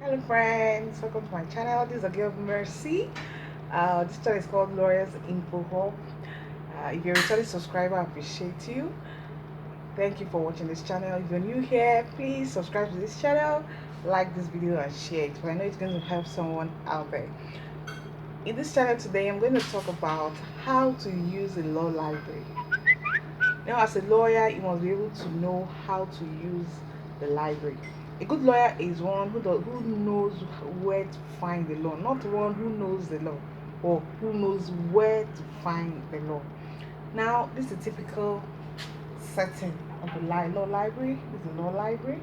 Hello friends, welcome to my channel. This is a girl Mercy. This channel is called Lawyers Info Hub. If you're a returning subscriber, I appreciate you. Thank you for watching this channel. If you're new here, please subscribe to this channel, like this video and share it, because I know it's going to help someone out there. In this channel today, I'm going to talk about how to use a law library. Now, as a lawyer, you must be able to know how to use the library. A good lawyer is one who knows where to find the law, not one who knows the law or who knows where to find the law. Now, this is a typical setting of the law library. This is the law library.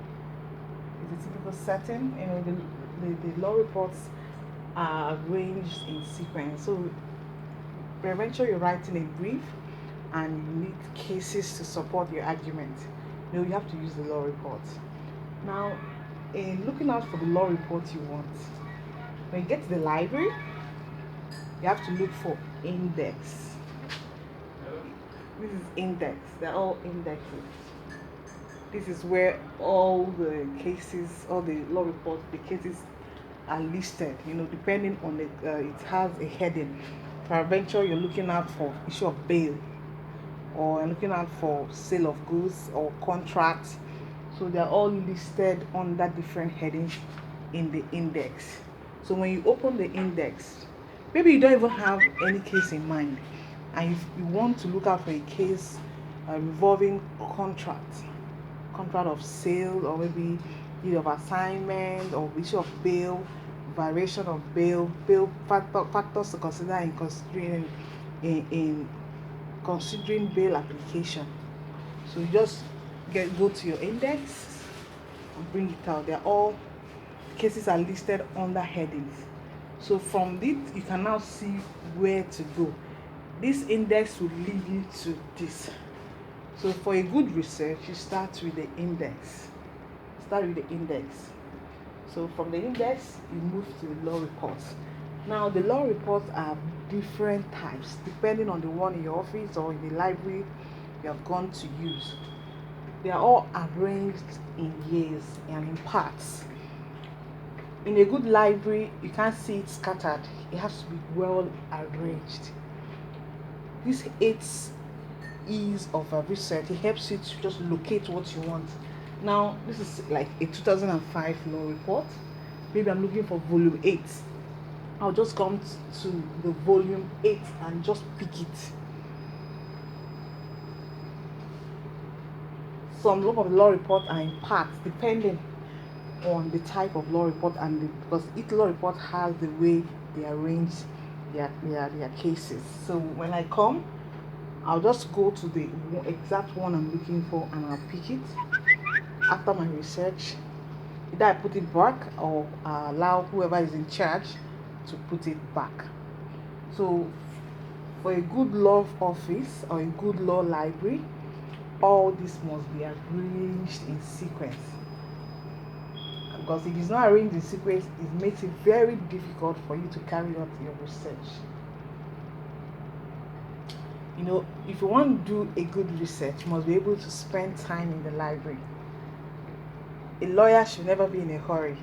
It's a typical setting. You know, the law reports are arranged in sequence. So, eventually, you're writing a brief and you need cases to support your argument. You have to use the law report. Now, in looking out for the law report you want, when you get to the library, you have to look for index. This is index. They're all indexes. This is where all the cases, all the law reports, the cases are listed. Depending on it has a heading. Peradventure, you're looking out for issue of bail, or looking out for sale of goods or contracts. So they're all listed under different headings in the index. So when you open the index, maybe you don't even have any case in mind, and if you want to look out for a case involving contract of sale, or maybe deed of assignment, or issue of bail, variation of bail factors to consider in considering bail application. So you just go to your index and bring it out. They're all cases are listed under headings. So from it you can now see where to go. This index will lead you to this. So for a good research, you start with the index. So from the index you move to the law reports. Now the law reports are different types depending on the one in your office or in the library you have gone to use. They are all arranged in years and in parts. In a good library, you can't see it scattered. It has to be well arranged. This aids ease of a research. It helps you to just locate what you want. Now, this is like a 2005 law report. Maybe I'm looking for volume 8. I'll just come to the volume 8 and just pick it. Some of the law reports are in parts depending on the type of law report, and because each law report has the way they arrange their cases. So when I come, I'll just go to the exact one I'm looking for and I'll pick it. After my research, either I put it back or allow whoever is in charge to put it back. So for a good law office or a good law library, all this must be arranged in sequence. Because if it's not arranged in sequence, it makes it very difficult for you to carry out your research. If you want to do a good research, you must be able to spend time in the library. A lawyer should never be in a hurry.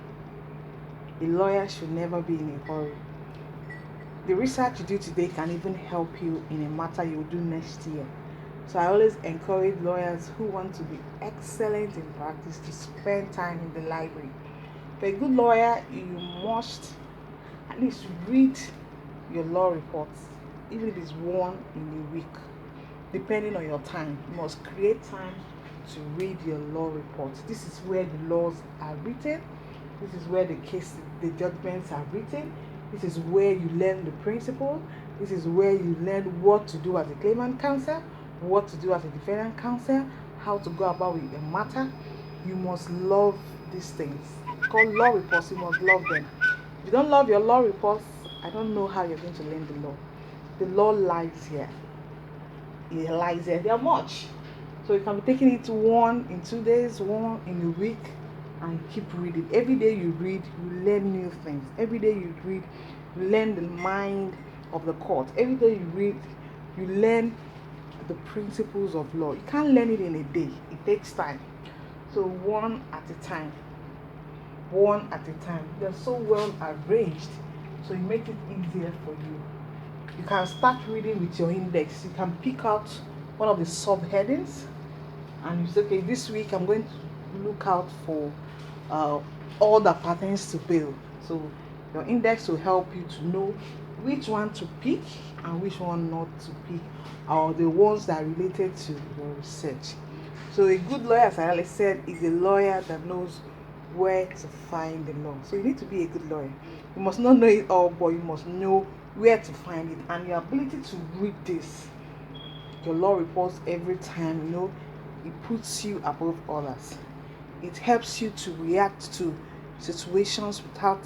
The research you do today can even help you in a matter you will do next year. So I always encourage lawyers who want to be excellent in practice to spend time in the library. For a good lawyer, you must at least read your law reports, even if it's one in a week. Depending on your time, you must create time to read your law reports. This is where the laws are written. This is where the judgments are written. This is where you learn the principle. This is where you learn what to do as a claimant counsel, what to do as a defendant counsel, how to go about with a matter. You must love these things. Called law reports, you must love them. If you don't love your law reports, I don't know how you're going to learn the law. The law lies here. It lies here. They are much. So you can be taking it one in 2 days, one in a week, and keep reading. Every day you read, you learn new things. Every day you read, you learn the mind of the court. Every day you read, you learn the principles of law. You can't learn it in a day. It takes time. So one at a time. one at a time. They're so well arranged, so it makes it easier for you. You can start reading with your index. You can pick out one of the subheadings and you say, okay, this week I'm going to look out for uh, all the patterns to build. So your index will help you to know which one to pick and which one not to pick, or the ones that are related to your research. So a good lawyer, as I said, is a lawyer that knows where to find the law. So you need to be a good lawyer. You must not know it all, but you must know where to find it, and your ability to read this, your law reports every time, it puts you above others. It helps you to react to situations without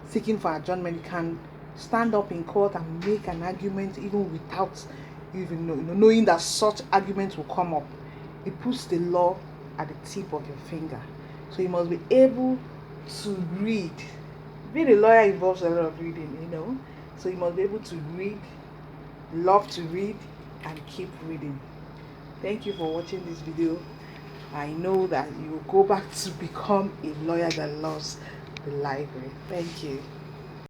seeking for adjournment. You can stand up in court and make an argument even without even knowing that such arguments will come up. It puts the law at the tip of your finger. So you must be able to read. Being a lawyer involves a lot of reading. So you must be able to read, love to read, and keep reading. Thank you for watching this video. I know that you will go back to become a lawyer that loves the library. Thank you.